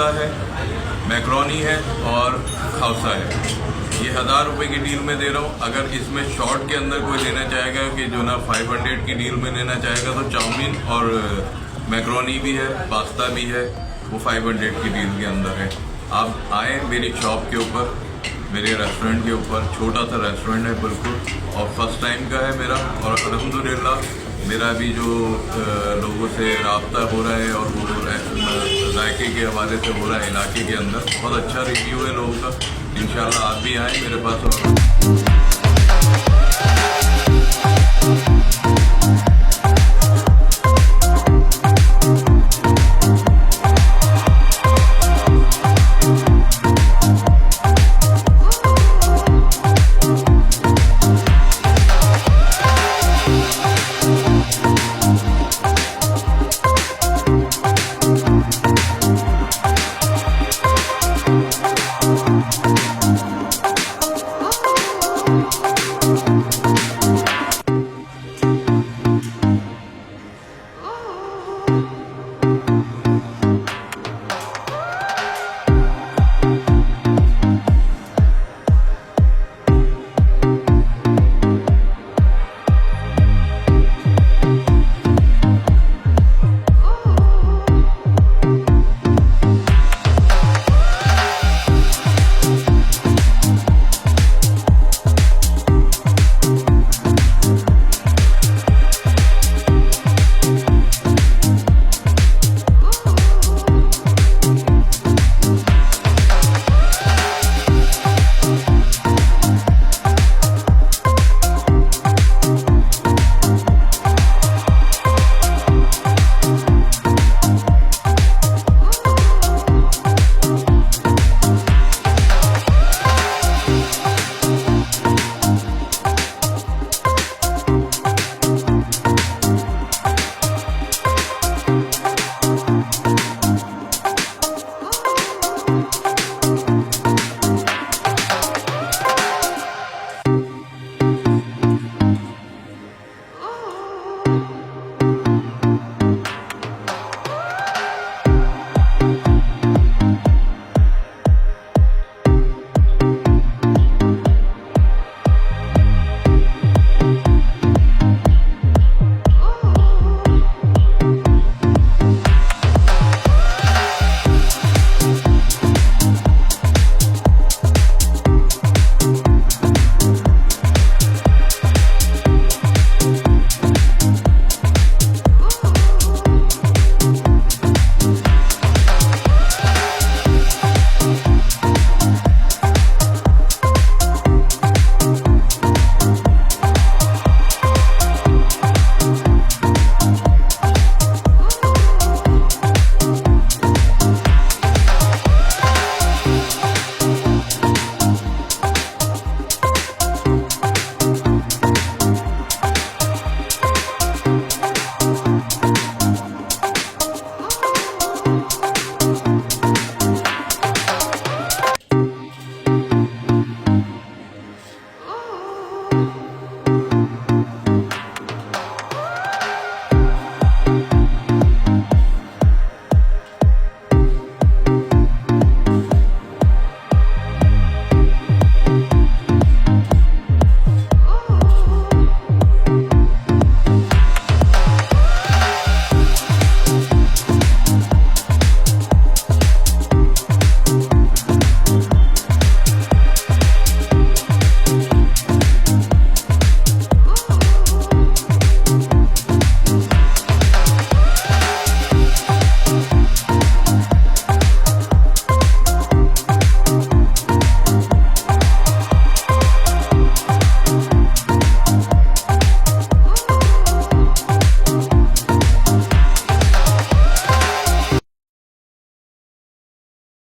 Pasta है, macaroni है और खाउसा है। ये 1000 रुपये की डील में दे रहा हूँ। अगर इसमें शॉर्ट के अंदर कोई लेना चाहेगा कि जो ना 500 की डील में लेना चाहेगा तो चाउमीन और मैक्रोनी भी है, पास्ता भी है, वो 500 की डील के अंदर है। आप आए मेरी शॉप के ऊपर, मेरे रेस्टोरेंट के ऊपर। छोटा सा रेस्टोरेंट है बिल्कुल, और फर्स्ट टाइम का है मेरा। और अल्हम्दुलिल्लाह मेरा भी जो लोगों से रब्ता हो रहा है और वो जायके के हवाले से हो रहा है इलाके के अंदर, बहुत अच्छा रिव्यू है लोगों का। इंशाल्लाह आप भी आएँ मेरे पास। और